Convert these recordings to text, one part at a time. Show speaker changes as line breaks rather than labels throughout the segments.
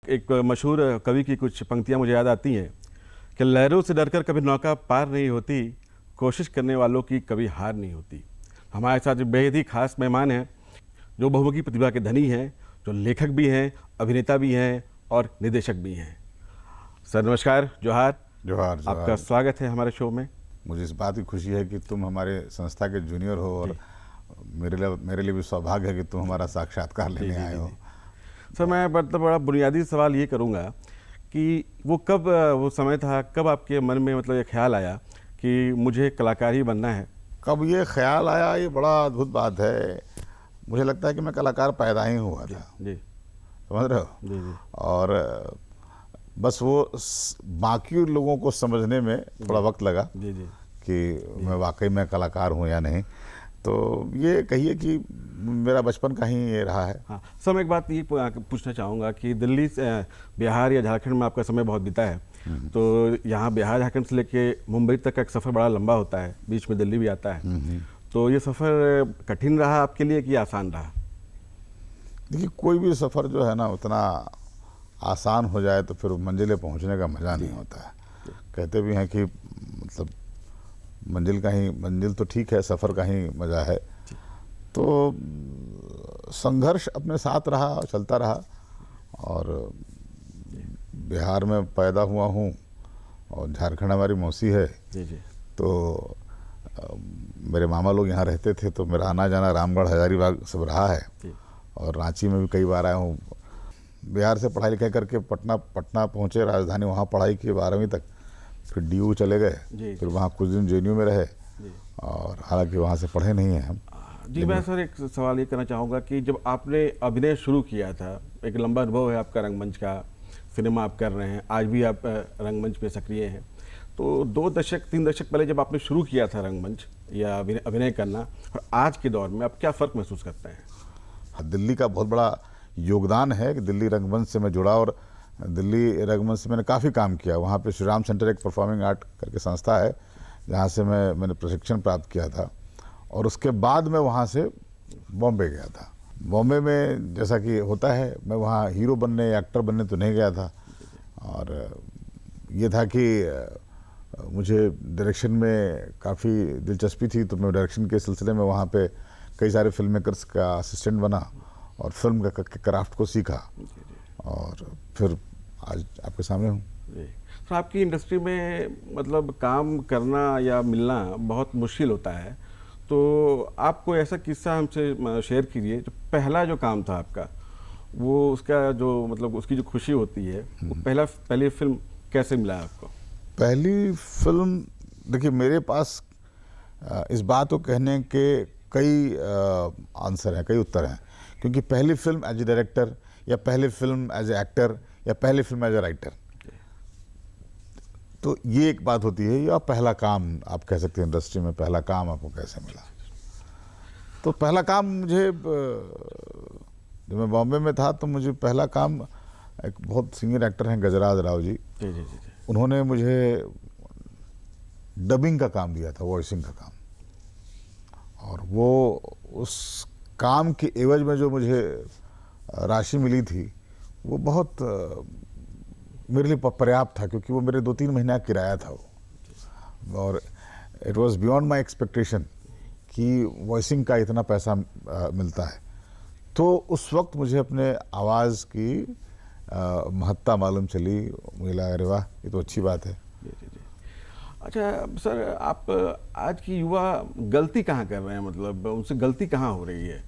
एक मशहूर कवि की कुछ पंक्तियां मुझे याद आती हैं कि लहरों से डरकर कभी नौका पार नहीं होती, कोशिश करने वालों की कभी हार नहीं होती। हमारे साथ जो बेहद ही खास मेहमान हैं, जो बहुमुखी प्रतिभा के धनी हैं, जो लेखक भी हैं, अभिनेता भी हैं और निर्देशक भी हैं। सर नमस्कार, जोहार।
जोहार जोहार।
आपका स्वागत है हमारे शो में।
मुझे इस बात की खुशी है कि तुम हमारे संस्था के जूनियर हो और मेरे लिए भी सौभाग्य है कि तुम हमारा साक्षात्कार लेने आए हो।
सर मैं मतलब बड़ा बुनियादी सवाल ये करूँगा कि वो समय था, कब आपके मन में मतलब ये ख्याल आया कि मुझे कलाकार ही बनना है?
कब ये ख्याल आया, ये बड़ा अद्भुत बात है। मुझे लगता है कि मैं कलाकार पैदा ही हुआ था।
जी,
समझ रहे हो?
जी जी।
और बस वो बाकी लोगों को समझने में थोड़ा वक्त लगा
जी जी।
कि मैं वाकई में कलाकार हूँ या नहीं। तो ये कहिए कि मेरा बचपन का ही ये रहा है।
हाँ सर, मैं एक बात ये पूछना चाहूँगा कि दिल्ली से बिहार या झारखंड में आपका समय बहुत बीता है, तो यहाँ बिहार झारखंड से लेके मुंबई तक का एक सफ़र बड़ा लंबा होता है, बीच में दिल्ली भी आता है। तो ये सफ़र कठिन रहा आपके लिए कि आसान रहा?
देखिए, कोई भी सफ़र जो है ना उतना आसान हो जाए तो फिर मंजिले पहुंचने का मज़ा नहीं होता है। कहते भी हैं कि मतलब मंजिल तो ठीक है, सफ़र का ही मज़ा है। तो संघर्ष अपने साथ रहा, चलता रहा। और बिहार में पैदा हुआ हूँ और झारखंड हमारी मौसी है।
जी जी।
तो मेरे मामा लोग यहाँ रहते थे, तो मेरा आना जाना रामगढ़, हजारीबाग सब रहा है। और रांची में भी कई बार आया हूँ। बिहार से पढ़ाई लिखाई करके पटना पहुँचे, राजधानी, वहाँ पढ़ाई की 12वीं तक। फिर डीयू चले गए, फिर वहाँ कुछ दिन जेएनयू में रहे। और हालांकि वहाँ से पढ़े नहीं हैं हम।
जी, मैं सर एक सवाल ये करना चाहूँगा कि जब आपने अभिनय शुरू किया था, एक लंबा अनुभव है आपका रंगमंच का, सिनेमा आप कर रहे हैं, आज भी आप रंगमंच पे सक्रिय हैं। तो 2-3 दशक पहले जब आपने शुरू किया था रंगमंच या अभिनय करना, और आज के दौर में आप क्या फ़र्क महसूस करते हैं?
दिल्ली का बहुत बड़ा योगदान है कि दिल्ली रंगमंच से मैं जुड़ा, और दिल्ली रंगमंच से मैंने काफ़ी काम किया। वहाँ पे श्री राम सेंटर एक परफॉर्मिंग आर्ट करके संस्था है, जहाँ से मैंने प्रशिक्षण प्राप्त किया था। और उसके बाद मैं वहाँ से बॉम्बे गया था। बॉम्बे में जैसा कि होता है, मैं वहाँ हीरो बनने या एक्टर बनने तो नहीं गया था। और ये था कि मुझे डायरेक्शन में काफ़ी दिलचस्पी थी, तो मैं डायरेक्शन के सिलसिले में वहाँ पे कई सारे फिल्म मेकर्स का असिस्टेंट बना और फिल्म का क्राफ्ट को सीखा। और फिर आज आपके सामने हूँ।
तो आपकी इंडस्ट्री में मतलब काम करना या मिलना बहुत मुश्किल होता है, तो आप कोई ऐसा किस्सा हमसे शेयर कीजिए, जो पहला जो काम था आपका, वो उसका जो मतलब उसकी जो खुशी होती है, वो पहली फिल्म कैसे मिला आपको?
पहली फिल्म, देखिए मेरे पास इस बात को कहने के कई आंसर हैं, कई उत्तर हैं। क्योंकि पहली फिल्म एज ए डायरेक्टर, या पहली फिल्म एज ए एक्टर, या पहली फिल्म एज ए राइटर, तो ये एक बात होती है। या पहला काम आप कह सकते हैं इंडस्ट्री में, पहला काम आपको कैसे मिला। तो पहला काम मुझे, जब मैं बॉम्बे में था तो मुझे पहला काम, एक बहुत सीनियर एक्टर हैं गजराज राव जी, उन्होंने मुझे डबिंग का काम दिया था, वॉइसिंग का काम। और वो उस काम के एवज में जो मुझे राशि मिली थी, वो बहुत मेरे लिए पर्याप्त था, क्योंकि वो मेरे 2-3 महीने का किराया था वो। और it was beyond my expectation कि वॉइसिंग का इतना पैसा मिलता है। तो उस वक्त मुझे अपने आवाज़ की महत्ता मालूम चली। मुझे लगा, अरे वाह, ये तो अच्छी बात है।
अच्छा सर, आप आज की युवा गलती कहाँ कर रहे हैं, मतलब उनसे गलती कहाँ हो रही है?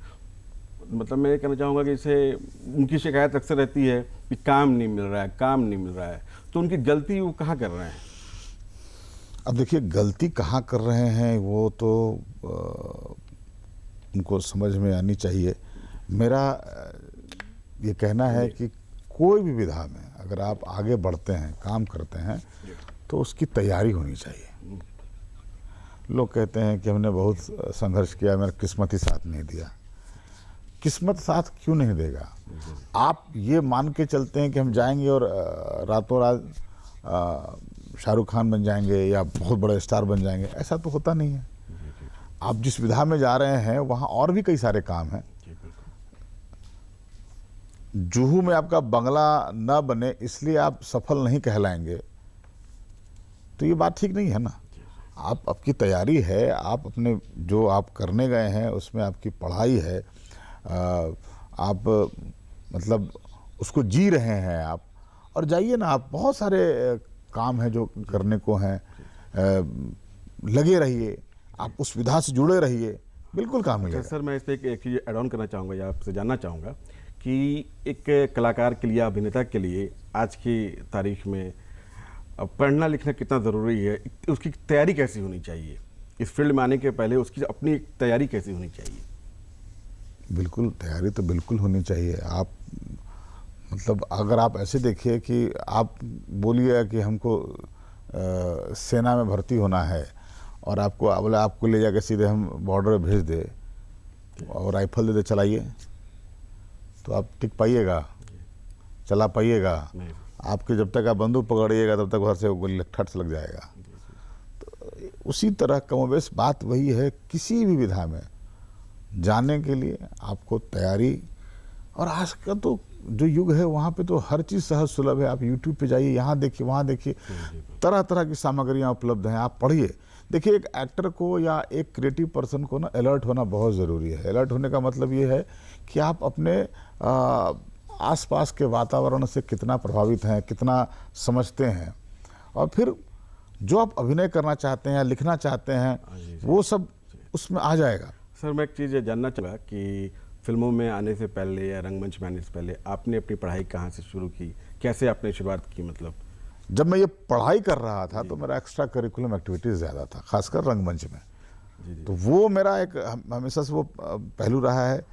मतलब मैं ये कहना चाहूँगा कि इसे उनकी शिकायत अक्सर रहती है कि काम नहीं मिल रहा है, तो उनकी गलती वो कहाँ कर रहे हैं?
अब देखिए, गलती कहाँ कर रहे हैं वो तो उनको समझ में आनी चाहिए। मेरा ये कहना है कि कोई भी विधा में अगर आप आगे बढ़ते हैं, काम करते हैं, तो उसकी तैयारी होनी चाहिए। लोग कहते हैं कि हमने बहुत संघर्ष किया, मेरा किस्मत ही साथ नहीं दिया। किस्मत साथ क्यों नहीं देगा? आप ये मान के चलते हैं कि हम जाएंगे और रातों रात शाहरुख खान बन जाएंगे या बहुत बड़े स्टार बन जाएंगे, ऐसा तो होता नहीं है। आप जिस विधा में जा रहे हैं वहाँ और भी कई सारे काम हैं। जुहू में आपका बंगला न बने इसलिए आप सफल नहीं कहलाएंगे, तो ये बात ठीक नहीं है ना। आप, आपकी तैयारी है, आप अपने जो आप करने गए हैं उसमें आपकी पढ़ाई है, आप मतलब उसको जी रहे हैं आप, और जाइए ना आप, बहुत सारे काम हैं जो करने को हैं, लगे रहिए, आप उस विधा से जुड़े रहिए, बिल्कुल काम मिलेगा।
सर मैं इस पर एक चीज़ ऐड ऑन करना चाहूँगा या आपसे जानना चाहूँगा कि एक कलाकार के लिए, अभिनेता के लिए आज की तारीख में पढ़ना लिखना कितना ज़रूरी है, उसकी तैयारी कैसी होनी चाहिए, इस फील्ड में आने के पहले उसकी अपनी तैयारी कैसी होनी चाहिए?
बिल्कुल तैयारी तो बिल्कुल होनी चाहिए। आप मतलब अगर आप ऐसे देखिए कि आप बोलिए कि हमको सेना में भर्ती होना है और आपको बोले आपको ले जाकर सीधे हम बॉर्डर पे भेज दे और राइफल दे दे चलाइए, तो आप टिक पाइएगा, चला पाइएगा?
नहीं।
आपके जब तक आप बंदूक पकड़िएगा तब तक घर से गोली ठट से लग जाएगा। तो उसी तरह कमोबेश बात वही है, किसी भी विधा में जाने के लिए आपको तैयारी, और आज का तो जो युग है वहाँ पे तो हर चीज़ सहज सुलभ है। आप यूट्यूब पे जाइए, यहाँ देखिए, वहाँ देखिए, तरह तरह की सामग्रियाँ उपलब्ध हैं, आप पढ़िए। देखिए, एक एक्टर को या एक क्रिएटिव पर्सन को ना अलर्ट होना बहुत ज़रूरी है। अलर्ट होने का मतलब ये है कि आप अपने आसपास के वातावरण से कितना प्रभावित हैं, कितना समझते हैं, और फिर जो आप अभिनय करना चाहते हैं या लिखना चाहते हैं वो सब उसमें आ जाएगा।
सर मैं एक चीज़ जानना चाहूँगा कि फिल्मों में आने से पहले या रंगमंच में आने से पहले आपने अपनी पढ़ाई कहाँ से शुरू की, कैसे आपने शुरुआत की? मतलब
जब मैं ये पढ़ाई कर रहा था तो मेरा एक्स्ट्रा करिकुलम एक्टिविटीज़ ज़्यादा था, खासकर रंगमंच में। तो वो मेरा एक हमेशा से वो पहलू रहा है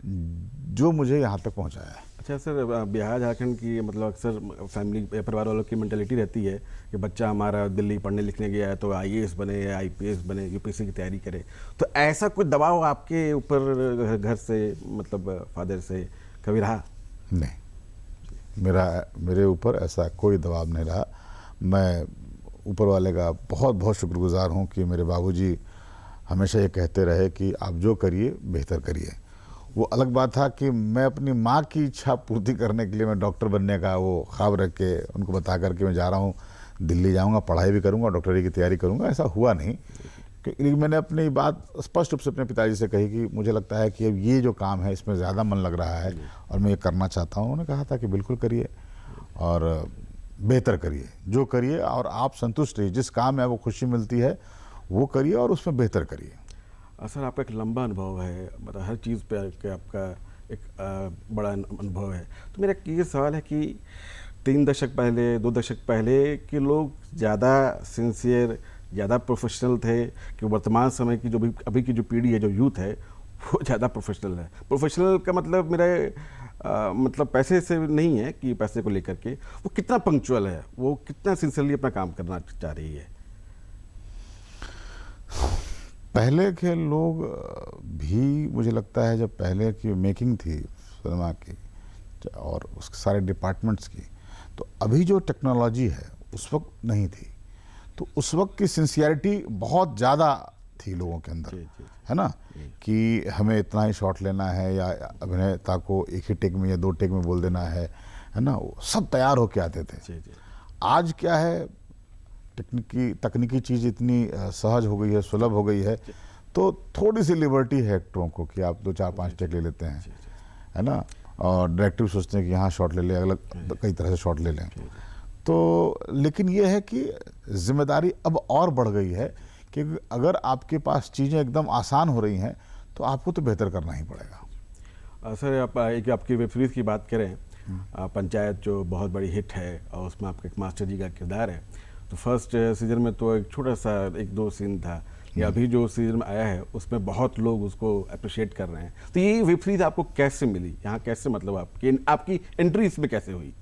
जो मुझे यहाँ तक पहुँचाया है।
अच्छा सर, बिहार झारखंड की मतलब अक्सर फैमिली परिवार वालों की मेंटालिटी रहती है कि बच्चा हमारा दिल्ली पढ़ने लिखने गया है तो आईएएस बने या आईपीएस बने, यूपीएससी की तैयारी करे, तो ऐसा कुछ दबाव आपके ऊपर घर से, मतलब फादर से कभी रहा?
नहीं, मेरे ऊपर ऐसा कोई दबाव नहीं रहा। मैं ऊपर वाले का बहुत बहुत शुक्रगुजार हूँ कि मेरे बाबूजी हमेशा ये कहते रहे कि आप जो करिए बेहतर करिए। वो अलग बात था कि मैं अपनी माँ की इच्छा पूर्ति करने के लिए मैं डॉक्टर बनने का वो ख्वाब रख के उनको बता करके मैं जा रहा हूँ, दिल्ली जाऊँगा, पढ़ाई भी करूँगा, डॉक्टरी की तैयारी करूँगा, ऐसा हुआ नहीं। क्योंकि मैंने अपनी बात स्पष्ट रूप से अपने पिताजी से कही कि मुझे लगता है कि अब ये जो काम है इसमें ज़्यादा मन लग रहा है और मैं ये करना चाहता हूँ। उन्होंने कहा था कि बिल्कुल करिए और बेहतर करिए, जो करिए और आप संतुष्ट रहिए, जिस काम में आपको खुशी मिलती है वो करिए और उसमें बेहतर करिए।
सर आपका एक लंबा अनुभव है, मतलब हर चीज़ पे आपका एक बड़ा अनुभव है, तो मेरा ये सवाल है कि 3 दशक पहले, 2 दशक पहले के लोग ज़्यादा सिंसियर, ज़्यादा प्रोफेशनल थे कि वर्तमान समय की जो भी अभी की जो पीढ़ी है, जो यूथ है, वो ज़्यादा प्रोफेशनल है? प्रोफेशनल का मतलब मेरा मतलब पैसे से नहीं है कि पैसे को लेकर के, वो कितना पंक्चुअल है, वो कितना सिंसियरली अपना काम करना चाह रही है।
पहले के लोग भी, मुझे लगता है जब पहले की मेकिंग थी सिनेमा की और उसके सारे डिपार्टमेंट्स की, तो अभी जो टेक्नोलॉजी है उस वक्त नहीं थी। तो उस वक्त की सिंसियरिटी बहुत ज़्यादा थी लोगों के अंदर, है ना, कि हमें इतना ही शॉट लेना है या अभिनेता को एक ही टेक में या 2 टेक में बोल देना है ना, सब तैयार होके आते थे। आज क्या है, तकनीकी चीज़ इतनी सहज हो गई है, सुलभ हो गई है, तो थोड़ी सी लिबर्टी है एक्टरों को कि आप 2 4 5 टेक ले लेते हैं, है ना, और डायरेक्टर सोचते हैं कि यहाँ शॉट ले लें, अलग कई तरह से शॉट ले लें। तो लेकिन ये है कि जिम्मेदारी अब और बढ़ गई है कि अगर आपके पास चीज़ें एकदम आसान हो रही हैं तो आपको तो बेहतर करना ही पड़ेगा।
सर आप एक आपकी वेब सीरीज़ की बात करें, पंचायत जो बहुत बड़ी हिट है और उसमें आपका एक मास्टर जी का किरदार है, तो फर्स्ट सीजन में तो एक छोटा सा 1-2 सीन था, या अभी जो सीजन में आया है उसमें बहुत लोग उसको अप्रिशिएट कर रहे हैं, तो ये वेब सीरीज़ आपको कैसे मिली, यहाँ कैसे, मतलब आपकी एंट्री इसमें कैसे हुई?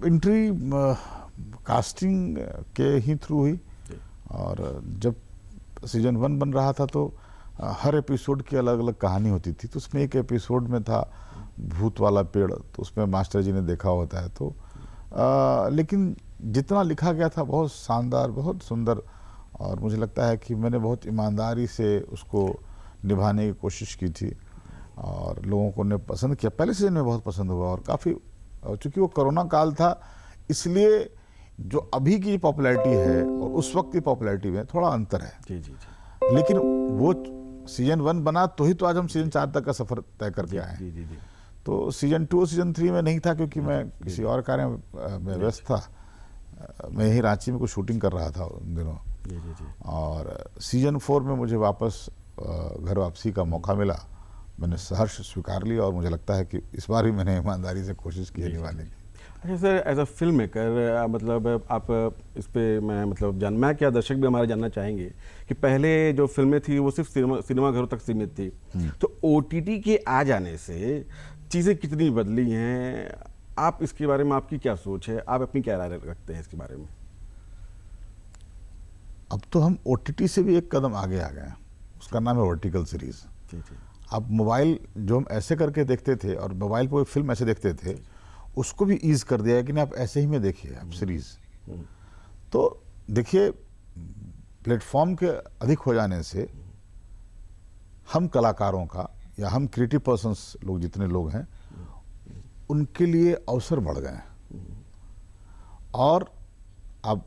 एंट्री कास्टिंग के ही थ्रू हुई, और जब सीजन 1 बन रहा था तो हर एपिसोड की अलग अलग कहानी होती थी। तो उसमें एक एपिसोड में था भूत वाला पेड़, तो उसमें मास्टर जी ने देखा होता है, तो लेकिन जितना लिखा गया था बहुत शानदार, बहुत सुंदर, और मुझे लगता है कि मैंने बहुत ईमानदारी से उसको निभाने की कोशिश की थी। और लोगों को ने पसंद किया। पहले सीजन में बहुत पसंद हुआ और काफ़ी, चूँकि वो कोरोना काल था इसलिए जो अभी की पॉपुलैरिटी है और उस वक्त की पॉपुलैरिटी में थोड़ा अंतर है।
जी जी जी
लेकिन वो सीजन 1 बना तो ही तो आज हम सीजन 4 तक का सफ़र तय करके आए हैं।
जी जी जी
तो सीजन 2 सीजन 3 में नहीं था क्योंकि मैं किसी और कार्य में व्यस्त था। मैं यही रांची में कुछ शूटिंग कर रहा था उन दिनों।
जी जी जी
और सीजन 4 में मुझे वापस घर वापसी का मौका मिला। मैंने सहर्ष स्वीकार लिया और मुझे लगता है कि इस बार भी मैंने ईमानदारी से कोशिश की है निभाने की।
अच्छा sir, as a film maker मतलब आप इस पे मैं मतलब मैं क्या दर्शक भी हमारे जानना चाहेंगे कि पहले जो फिल्में थी वो सिर्फ सिनेमाघरों तक सीमित थी, तो OTT के आ जाने से चीज़ें कितनी बदली हैं, आप इसके बारे में आपकी क्या सोच है, आप अपनी क्या राय रखते हैं इसके बारे में?
अब तो हम OTT से भी एक कदम आगे आ गए हैं, उसका नाम है वर्टिकल सीरीज।
जी जी
अब मोबाइल जो हम ऐसे करके देखते थे और मोबाइल पर फिल्म ऐसे देखते थे उसको भी ईज कर दिया है कि नहीं आप ऐसे ही में देखिए आप सीरीज। तो देखिए प्लेटफॉर्म के अधिक हो जाने से हम कलाकारों का या हम क्रिएटिव पर्सन्स लोग जितने लोग हैं उनके लिए अवसर बढ़ गए हैं। और अब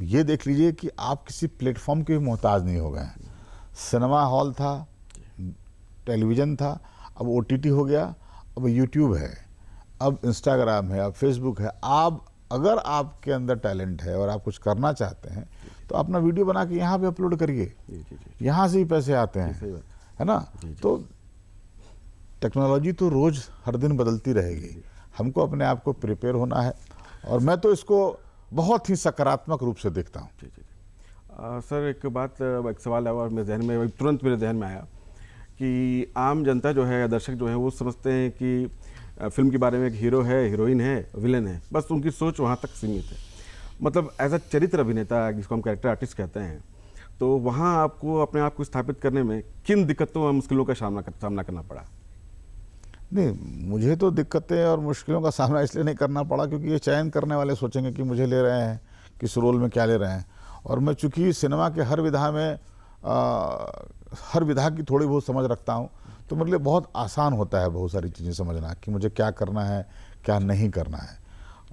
ये देख लीजिए कि आप किसी प्लेटफॉर्म के भी मोहताज नहीं हो गए हैं। सिनेमा हॉल था, टेलीविज़न था, अब OTT हो गया, अब यूट्यूब है, अब इंस्टाग्राम है, अब फेसबुक है। आप अगर आपके अंदर टैलेंट है और आप कुछ करना चाहते हैं तो अपना वीडियो बना के यहाँ पे अपलोड करिए,
जी जी जी
यहाँ से ही पैसे आते
सही
हैं,
बात
है ना। तो टेक्नोलॉजी तो रोज़ हर दिन बदलती रहेगी, हमको अपने आप को प्रिपेयर होना है और मैं तो इसको बहुत ही सकारात्मक रूप से देखता हूँ।
जी जी सर, एक सवाल है और मेरे जहन में तुरंत मेरे जहन में आया कि आम जनता जो है, दर्शक जो है, वो समझते हैं कि फिल्म के बारे में एक हीरो है, हीरोइन है, विलेन है, बस उनकी सोच वहाँ तक सीमित है। मतलब एज अ चरित्र अभिनेता जिसको हम कैरेक्टर आर्टिस्ट कहते हैं, तो वहाँ आपको अपने आप को स्थापित करने में किन दिक्कतों और मुश्किलों का सामना करना पड़ा?
नहीं, मुझे तो दिक्कतें और मुश्किलों का सामना इसलिए नहीं करना पड़ा क्योंकि ये चयन करने वाले सोचेंगे कि मुझे ले रहे हैं, किस रोल में क्या ले रहे हैं। और मैं चूँकि सिनेमा के हर विधा में हर विधा की थोड़ी बहुत समझ रखता हूँ, तो मेरे लिए बहुत आसान होता है बहुत सारी चीज़ें समझना कि मुझे क्या करना है, क्या नहीं करना है।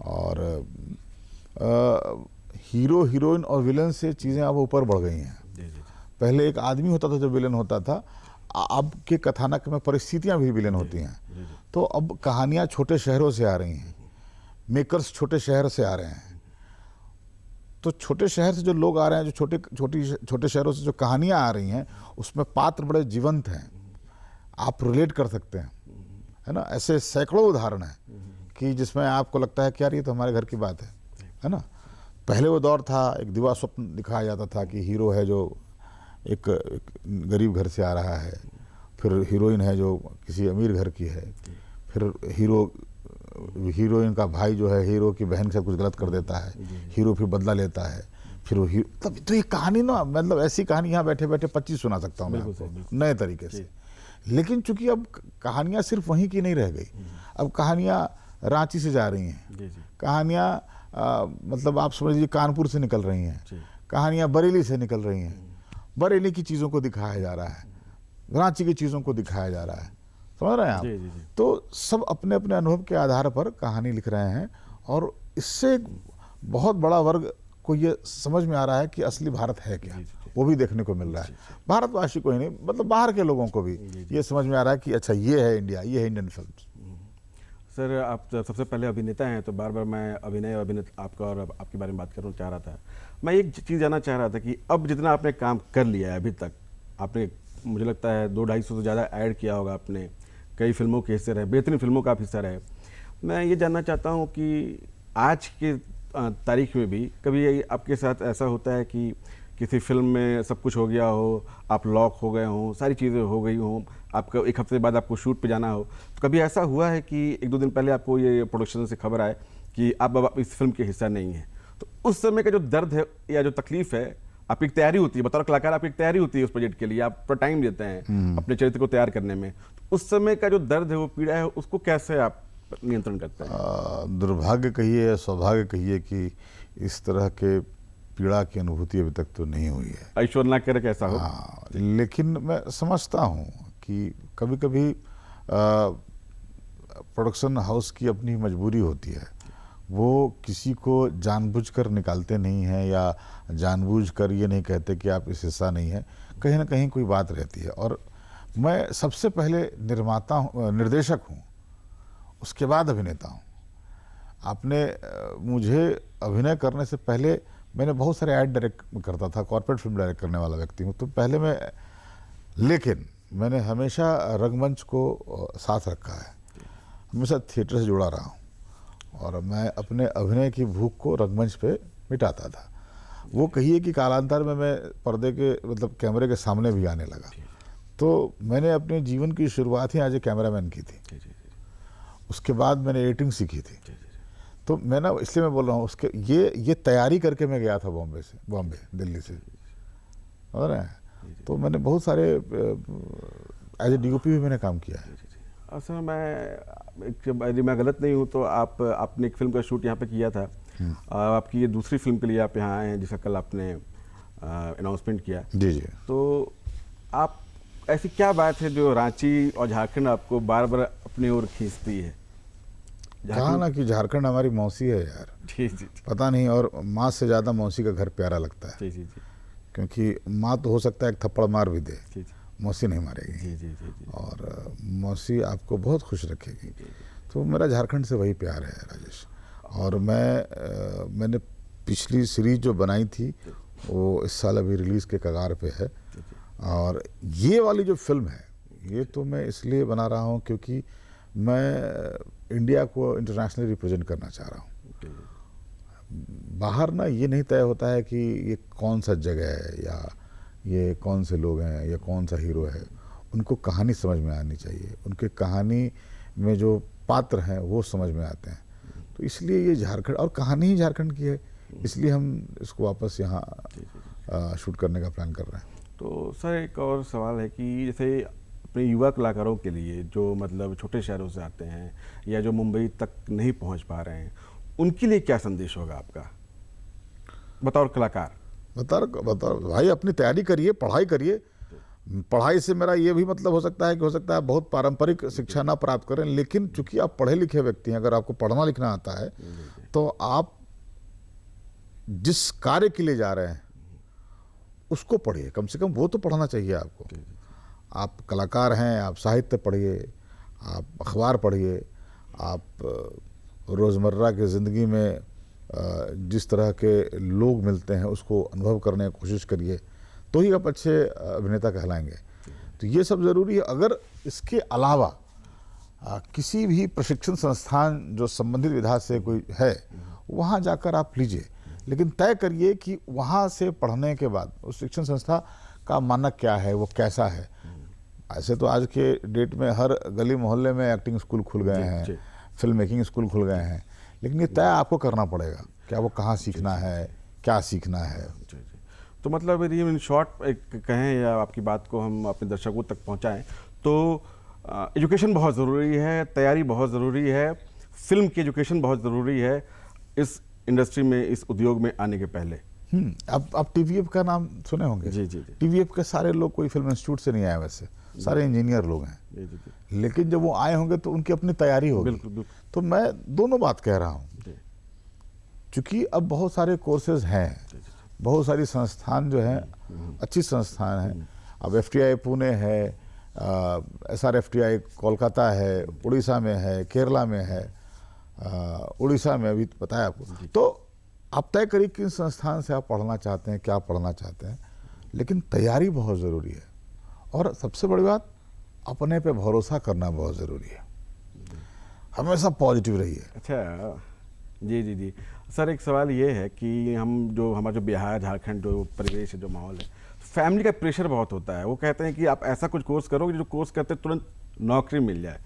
और हीरो हीरोइन और विलन से चीज़ें अब ऊपर बढ़ गई हैं।
जी जी
पहले एक आदमी होता था जो विलन होता था, अब के कथानक में परिस्थितियाँ भी विलन होती हैं। तो अब कहानियाँ छोटे शहरों से आ रही हैं, मेकर्स छोटे शहर से आ रहे हैं। तो छोटे शहर से जो लोग आ रहे हैं, जो छोटे शहरों से जो कहानियाँ आ रही हैं, उसमें पात्र बड़े जीवंत हैं, आप रिलेट कर सकते हैं, है ना। ऐसे सैकड़ों उदाहरण हैं कि जिसमें आपको लगता है कि यार ये तो हमारे घर की बात है ना। पहले वो दौर था, एक दिवा स्वप्न दिखाया जाता था कि हीरो है जो एक गरीब घर से आ रहा है, फिर हीरोइन है जो किसी अमीर घर की है, फिर हीरोइन का भाई जो है हीरो की बहन के साथ कुछ गलत कर देता है, हीरो फिर बदला लेता है, फिर वो हीरो। तब तो ये कहानी ना, मतलब ऐसी कहानी यहाँ बैठे बैठे 25 सुना सकता हूँ मैं आपको नए तरीके से। लेकिन चूंकि अब कहानियाँ सिर्फ वहीं की नहीं रह गई, अब कहानियाँ रांची से जा रही हैं, कहानियाँ मतलब आप समझ लीजिए कानपुर से निकल रही हैं, कहानियाँ बरेली से निकल रही हैं। बरेली की चीज़ों को दिखाया जा रहा है, रांची की चीज़ों को दिखाया जा रहा है, समझ रहे हैं आप।
जी, जी, जी।
तो सब अपने अपने अनुभव के आधार पर कहानी लिख रहे हैं और इससे एक बहुत बड़ा वर्ग को ये समझ में आ रहा है कि असली भारत है क्या, वो भी देखने को मिल रहा है। भारतवासी को ही नहीं, मतलब बाहर के लोगों को भी ये समझ में आ रहा है कि अच्छा ये है इंडिया, ये है इंडियन फिल्म।
सर, आप सबसे पहले अभिनेता हैं, तो बार बार मैं अभिनय और अभिनेता आपका और आपके बारे में बात करना चाह रहा था। मैं एक चीज़ जानना चाह रहा था कि अब जितना आपने काम कर लिया है अभी तक, आपने मुझे लगता है 200-250 से ज़्यादा ऐड किया होगा आपने, कई फिल्मों के हिस्से रहे, बेहतरीन फिल्मों का आप हिस्सा रहे। मैं ये जानना चाहता हूँ कि आज के तारीख में भी कभी आपके साथ ऐसा होता है कि किसी फिल्म में सब कुछ हो गया हो, आप लॉक हो गए हों, सारी चीज़ें हो गई हों, आपका एक हफ्ते बाद आपको शूट पे जाना हो, तो कभी ऐसा हुआ है कि 1-2 दिन पहले आपको ये प्रोडक्शन से खबर आए कि आप अब इस फिल्म के हिस्सा नहीं हैं, तो उस समय का जो दर्द है या जो तकलीफ है, आपकी तैयारी होती है, बतौर कलाकार आपकी तैयारी होती है उस प्रोजेक्ट के लिए, आप पूरा टाइम देते हैं अपने चरित्र को तैयार करने में, तो उस समय का जो दर्द है, वो पीड़ा है, उसको कैसे आप नियंत्रण करते हैं?
दुर्भाग्य कहिए या सौभाग्य कहिए कि इस तरह के पीड़ा की अनुभूति अभी तक तो नहीं हुई है।
ईश्वर ना करे कैसा हो।
हाँ, लेकिन मैं समझता हूँ कि कभी कभी प्रोडक्शन हाउस की अपनी मजबूरी होती है, वो किसी को जानबूझकर निकालते नहीं हैं या जानबूझकर ये नहीं कहते कि आप इस हिस्सा नहीं है, कहीं ना कहीं कोई बात रहती है। और मैं सबसे पहले निर्माता हूँ, निर्देशक हूँ, उसके बाद अभिनेता हूँ। आपने मुझे अभिनय करने से पहले मैंने बहुत सारे ऐड डायरेक्ट करता था, कॉर्पोरेट फिल्म डायरेक्ट करने वाला व्यक्ति हूँ, तो पहले मैं, लेकिन मैंने हमेशा रंगमंच को साथ रखा है, हमेशा थिएटर से जुड़ा रहा हूँ और मैं अपने अभिनय की भूख को रंगमंच पे मिटाता था। वो कहिए कि कालांतर में मैं पर्दे के मतलब कैमरे के सामने भी आने लगा। तो मैंने अपने जीवन की शुरुआत ही एज ए कैमरामैन की थी, उसके बाद मैंने एडिटिंग सीखी थी। तो मैं ना, इसलिए मैं बोल रहा हूँ, उसके ये तैयारी करके मैं गया था बॉम्बे दिल्ली से, समझ रहे हैं। तो मैंने बहुत सारे एज ए DOP भी मैंने काम किया है।
असल यदि मैं गलत नहीं हूँ तो आपने एक फिल्म का शूट यहाँ पे किया था। आपकी ये दूसरी फिल्म के लिए आप यहाँ आए हैं, जिसका कल आपने अनाउंसमेंट किया।
जी जी।
तो आप, ऐसी क्या बात है जो रांची और झारखंड आपको बार बार अपनी ओर खींचती है?
कहा ना कि झारखंड हमारी मौसी है यार।
जी जी।
पता नहीं, और माँ से ज़्यादा मौसी का घर प्यारा लगता है।
जी जी जी।
क्योंकि माँ तो हो सकता है एक थप्पड़ मार भी दे,
जी जी
मौसी नहीं मारेगी।
जी जी जी जी।
और मौसी आपको बहुत खुश रखेगी। तो मेरा झारखंड से वही प्यार है राजेश। और मैंने पिछली सीरीज जो बनाई थी वो इस साल अभी रिलीज़ के कगार पे है। और ये वाली जो फिल्म है, ये तो मैं इसलिए बना रहा हूँ क्योंकि मैं इंडिया को इंटरनेशनली रिप्रेजेंट करना चाह रहा हूँ। बाहर ना ये नहीं तय होता है कि ये कौन सा जगह है या ये कौन से लोग हैं या कौन सा हीरो है। उनको कहानी समझ में आनी चाहिए, उनके कहानी में जो पात्र हैं वो समझ में आते हैं। तो इसलिए ये झारखंड, और कहानी ही झारखंड की है, इसलिए हम इसको वापस यहाँ शूट करने का प्लान कर रहे हैं।
तो सर एक और सवाल है कि जैसे अपने युवा कलाकारों के लिए जो मतलब छोटे शहरों से आते हैं या जो मुंबई तक नहीं पहुंच पा रहे हैं, उनके लिए क्या संदेश होगा आपका बतौर कलाकार?
बताओ भाई, अपनी तैयारी करिए, पढ़ाई करिए। पढ़ाई से मेरा ये भी मतलब हो सकता है बहुत पारंपरिक शिक्षा ना प्राप्त करें, लेकिन चूंकि आप पढ़े लिखे व्यक्ति हैं, अगर आपको पढ़ना लिखना आता है तो आप जिस कार्य के लिए जा रहे हैं उसको पढ़िए, कम से कम वो तो पढ़ना चाहिए आपको। आप कलाकार हैं, आप साहित्य पढ़िए, आप अखबार पढ़िए, आप रोज़मर्रा की ज़िंदगी में जिस तरह के लोग मिलते हैं उसको अनुभव करने की कोशिश करिए, तो ही आप अच्छे अभिनेता कहलाएंगे। तो ये सब ज़रूरी है। अगर इसके अलावा किसी भी प्रशिक्षण संस्थान जो संबंधित विधा से कोई है, वहाँ जाकर आप लीजिए, लेकिन तय करिए कि वहाँ से पढ़ने के बाद उस शिक्षण संस्था का मानक क्या है, वो कैसा है। ऐसे तो आज के डेट में हर गली मोहल्ले में एक्टिंग स्कूल खुल गए हैं, फिल्म मेकिंग स्कूल खुल गए हैं, लेकिन ये तय आपको करना पड़ेगा क्या वो कहाँ सीखना है, क्या सीखना है।
तो मतलब यदि इन शॉर्ट एक कहें या आपकी बात को हम अपने दर्शकों तक पहुंचाएं तो एजुकेशन बहुत ज़रूरी है, तैयारी बहुत ज़रूरी है, फिल्म की एजुकेशन बहुत ज़रूरी है इस इंडस्ट्री में, इस उद्योग में आने के पहले।
आप TVF का नाम सुने होंगे।
जी जी।
TVF के सारे लोग कोई फिल्म इंस्टीट्यूट से नहीं आए, वैसे सारे इंजीनियर लोग हैं।
जी जी।
लेकिन जब वो आए होंगे तो उनकी अपनी तैयारी होगी।
बिल्कुल बिल्कुल।
तो मैं दोनों बात कह रहा हूँ, क्योंकि अब बहुत सारे कोर्सेज हैं, बहुत सारी संस्थान जो हैं अच्छी संस्थान हैं। अब FTI पुणे है, SRFTI कोलकाता है, उड़ीसा में है, केरला में है, उड़ीसा में अभी बताया आपको। तो आप तय करिए किन संस्थान से आप पढ़ना चाहते हैं, क्या पढ़ना चाहते हैं, लेकिन तैयारी बहुत ज़रूरी है। और सबसे बड़ी बात, अपने पे भरोसा करना बहुत ज़रूरी है। हमेशा पॉजिटिव रहिए।
अच्छा जी जी जी। सर एक सवाल ये है कि हमारा जो बिहार झारखंड जो परिवेश है, जो माहौल है, फैमिली का प्रेशर बहुत होता है। वो कहते हैं कि आप ऐसा कुछ कोर्स करो जो कोर्स करते तुरंत नौकरी मिल जाए।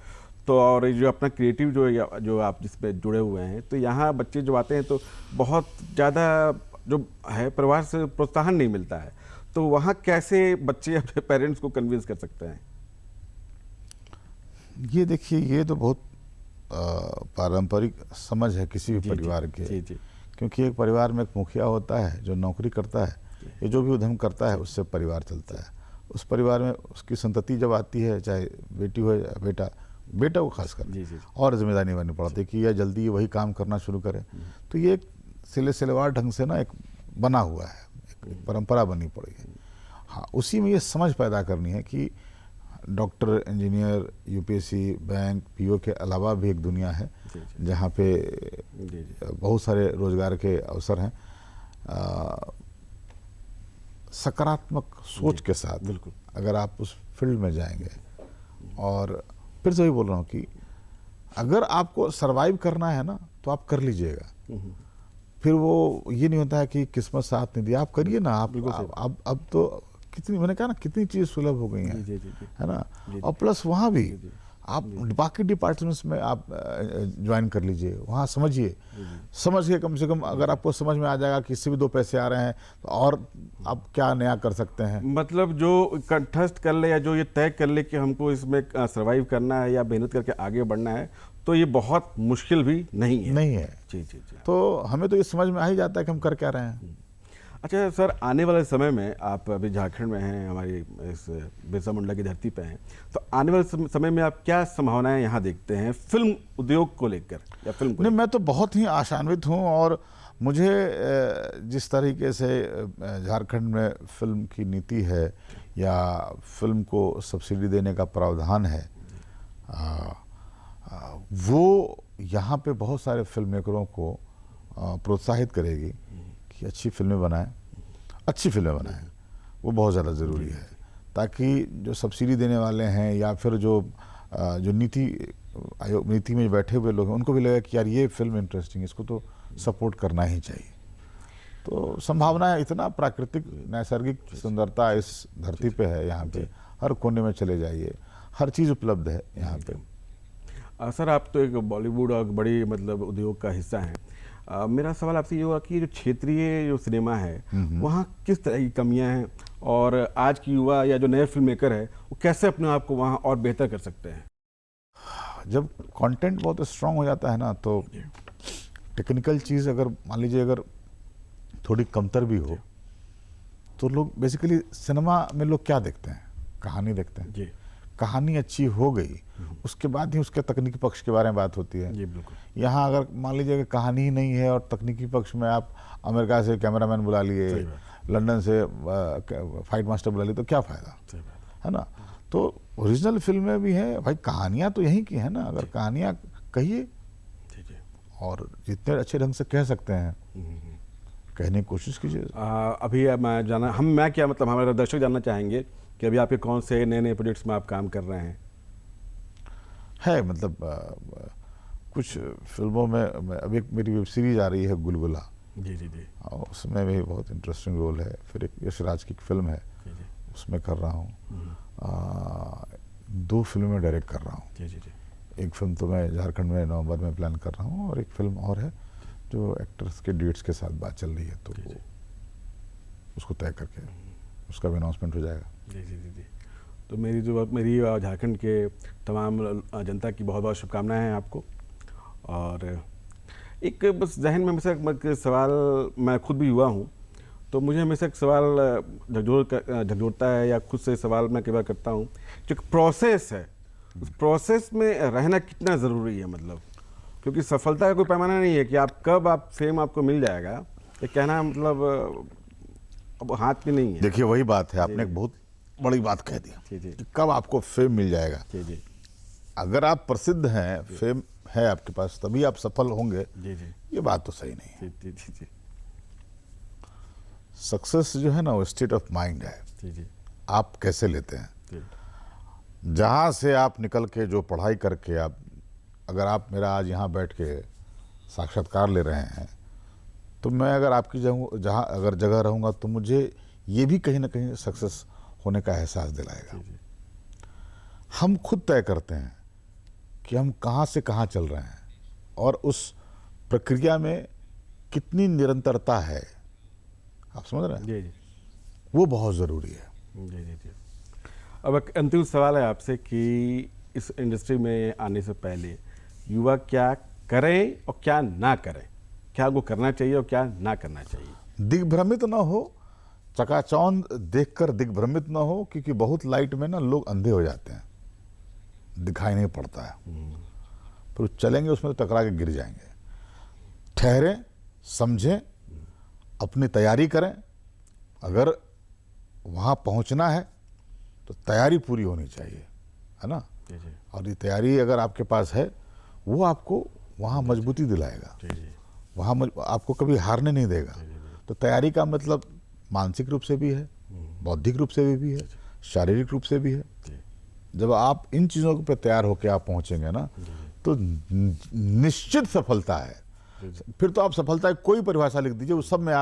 तो और जो अपना क्रिएटिव जो आप जिस पे जुड़े हुए हैं, तो यहाँ बच्चे जो आते हैं तो बहुत ज़्यादा जो है परिवार से प्रोत्साहन नहीं मिलता है। तो वहाँ कैसे बच्चे अपने पेरेंट्स को कन्विंस कर सकते हैं?
ये देखिए, ये तो बहुत पारंपरिक समझ है किसी भी परिवार के।
जी जी।
क्योंकि एक परिवार में एक मुखिया होता है जो नौकरी करता है, ये जो भी उद्यम करता है उससे परिवार चलता है। उस परिवार में उसकी संतति जब आती है, चाहे बेटी हो या बेटा, बेटा को खासकर
जी जी
और जिम्मेदारी निभानी पड़ती है कि यह जल्दी वही काम करना शुरू करे। तो ये एक सिलेवार ढंग से ना एक बना हुआ है, एक परंपरा बनी पड़ी है। हाँ, उसी में ये समझ पैदा करनी है कि doctor, engineer, UPSC, bank, PO के अलावा भी एक दुनिया है जहाँ पे बहुत सारे रोजगार के अवसर हैं। सकारात्मक सोच के साथ
बिल्कुल
अगर आप उस फील्ड में जाएंगे, और फिर से वही बोल रहा हूँ कि अगर आपको सरवाइव करना है ना तो आप कर लीजिएगा। फिर वो ये नहीं होता है कि किस्मत साथ नहीं दिया, आप करिए ना। आप अब तो कितनी, मैंने कहा ना, कितनी चीज़ सुलभ हो गई हैं, है ना। और प्लस वहाँ भी आप बाकी डिपार्टमेंट्स में आप ज्वाइन कर लीजिए, वहाँ समझिए, समझ के कम से कम अगर आपको समझ में आ जाएगा कि इससे भी 2 पैसे आ रहे हैं तो और आप क्या नया कर सकते हैं।
मतलब जो कंठस्थ कर ले या जो ये तय कर ले कि हमको इसमें सरवाइव करना है या मेहनत करके आगे बढ़ना है, तो ये बहुत मुश्किल भी नहीं है।
नहीं है।
जी जी जी।
तो हमें तो ये समझ में आ ही जाता है कि हम कर क्या रहे हैं।
अच्छा सर, आने वाले समय में आप अभी झारखंड में हैं, हमारी इस बिरसा मुंडा की धरती पे हैं, तो आने वाले समय में आप क्या संभावनाएं यहाँ देखते हैं फिल्म उद्योग को लेकर या फिल्म को?
नहीं, मैं तो बहुत ही आशान्वित हूँ, और मुझे जिस तरीके से झारखंड में फिल्म की नीति है या फिल्म को सब्सिडी देने का प्रावधान है, वो यहाँ पे बहुत सारे फिल्म मेकरों को प्रोत्साहित करेगी कि अच्छी फिल्में बनाएं, अच्छी फिल्में बनाएं। वो बहुत ज़्यादा ज़रूरी है, ताकि जो सब्सिडी देने वाले हैं या फिर जो नीति आयोग, नीति में बैठे हुए लोग हैं, उनको भी लगेगा कि यार ये फिल्म इंटरेस्टिंग है, इसको तो सपोर्ट करना ही चाहिए। तो संभावना है, इतना प्राकृतिक नैसर्गिक सुंदरता इस धरती पे है, यहाँ पे हर कोने में चले जाइए, हर चीज़ उपलब्ध है यहाँ पे।
सर, आप तो एक बॉलीवुड और बड़ी मतलब उद्योग का हिस्सा हैं। मेरा सवाल आपसे ये होगा कि जो क्षेत्रीय जो सिनेमा है वहाँ किस तरह की कमियाँ हैं, और आज की युवा या जो नए फिल्म मेकर है वो कैसे अपने आप को वहाँ और बेहतर कर सकते हैं?
जब कंटेंट बहुत स्ट्रांग हो जाता है ना, तो टेक्निकल चीज़ अगर मान लीजिए अगर थोड़ी कमतर भी हो, तो लोग बेसिकली सिनेमा में लोग क्या देखते हैं? कहानी देखते हैं।
जी।
कहानी अच्छी हो गई, उसके बाद ही उसके तकनीकी पक्ष के बारे में बात होती है।
जी बिल्कुल।
यहाँ अगर मान लीजिए कि कहानी ही नहीं है और तकनीकी पक्ष में आप अमेरिका से कैमरामैन बुला लिए, लंदन से फाइट मास्टर बुला लिए, तो क्या फ़ायदा, है ना। तो ओरिजिनल फिल्में भी हैं भाई, कहानियाँ तो यहीं की हैं ना। अगर कहानियाँ कहिए और जितने अच्छे ढंग से कह सकते हैं कहने की कोशिश कीजिए।
अभी मैं क्या मतलब हमारे दर्शक जानना चाहेंगे कि अभी आपके कौन से नए नए प्रोजेक्ट्स में आप काम कर रहे हैं?
है मतलब कुछ फिल्मों में अभी एक मेरी वेब सीरीज आ रही है गुलगुला।
जी जी जी।
उसमें भी बहुत इंटरेस्टिंग रोल है। फिर एक यश राज की फिल्म है, उसमें कर रहा हूँ। 2 फिल्में डायरेक्ट कर रहा हूँ।
जी जी जी।
एक फिल्म तो मैं झारखंड में नवंबर में प्लान कर रहा हूँ, और एक फिल्म और है जो एक्टर्स के डेट्स के साथ बात चल रही है, तो उसको तय करके उसका भी अनाउंसमेंट हो जाएगा।
जी जी जी जी। तो मेरी झारखंड के तमाम जनता की बहुत बहुत शुभकामनाएं हैं आपको। और एक बस जहन में हमेशा एक सवाल, मैं खुद भी युवा हूँ, तो मुझे हमेशा एक सवाल झकझोरता है, या खुद से सवाल मैं कई बार करता हूँ, जो प्रोसेस है, उस प्रोसेस में रहना कितना ज़रूरी है। मतलब क्योंकि सफलता का कोई पैमाना नहीं है कि आप कब फेम आपको मिल जाएगा, ये कहना मतलब अब हाथ में नहीं है।
देखिए वही बात है, आपने एक बहुत बड़ी बात कह दी कि कब आपको फेम मिल जाएगा।
जी जी।
अगर आप प्रसिद्ध हैं, फेम है आपके पास, तभी आप सफल होंगे।
जी जी।
ये बात तो सही नहीं है।
जी जी जी।
सक्सेस जो है ना, वो स्टेट ऑफ माइंड है।
जी जी।
आप कैसे लेते हैं,
जी।
जहाँ से आप निकल के जो पढ़ाई करके आप, अगर आप मेरा आज यहाँ बैठ के साक्षात्कार ले रहे हैं, तो मैं अगर आपकी जहाँ अगर जगह रहूँगा, तो मुझे ये भी कहीं ना कहीं सक्सेस होने का एहसास दिलाएगा। हम खुद तय करते हैं कि हम कहाँ से कहाँ चल रहे हैं, और उस प्रक्रिया में कितनी निरंतरता है, आप समझ रहे हैं।
जी जी।
वो बहुत ज़रूरी है।
जी जी जी। अब एक अंतिम सवाल है आपसे कि इस इंडस्ट्री में आने से पहले युवा क्या करें और क्या ना करें, क्या वो करना चाहिए और क्या ना करना चाहिए?
दिग्भ्रमित ना हो चकाचौंध देखकर दिग्भ्रमित न हो, क्योंकि बहुत लाइट में ना लोग अंधे हो जाते हैं, दिखाई नहीं पड़ता है, फिर चलेंगे उसमें तो टकरा के गिर जाएंगे। ठहरें, समझें, अपनी तैयारी करें। अगर वहाँ पहुँचना है तो तैयारी पूरी होनी चाहिए, है ना।
जी जी
और ये तैयारी अगर आपके पास है, वो आपको वहाँ मजबूती दिलाएगा,
जी जी
वहाँ आपको कभी हारने नहीं देगा। तो तैयारी का मतलब मानसिक रूप से भी है, बौद्धिक रूप से भी है, शारीरिक रूप से भी है।
जी
जब आप इन चीज़ों पर तैयार होकर आप पहुँचेंगे ना, तो निश्चित सफलता है। फिर तो आप सफलता की कोई परिभाषा लिख दीजिए, उस सब में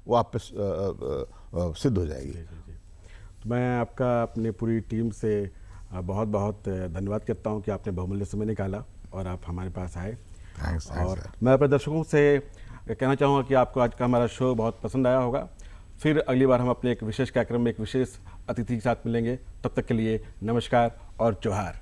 वो आप पे सिद्ध हो जाएगी।
जी जी। तो मैं आपका अपनी पूरी टीम से बहुत बहुत धन्यवाद करता हूं कि आपने बहुमूल्य समय निकाला और आप हमारे पास आए।
थैंक्स
और मैं अपने दर्शकों से कहना चाहूँगा कि आपको आज का हमारा शो बहुत पसंद आया होगा। फिर अगली बार हम अपने एक विशेष कार्यक्रम में एक विशेष अतिथि के साथ मिलेंगे। तब तक के लिए नमस्कार और जोहार।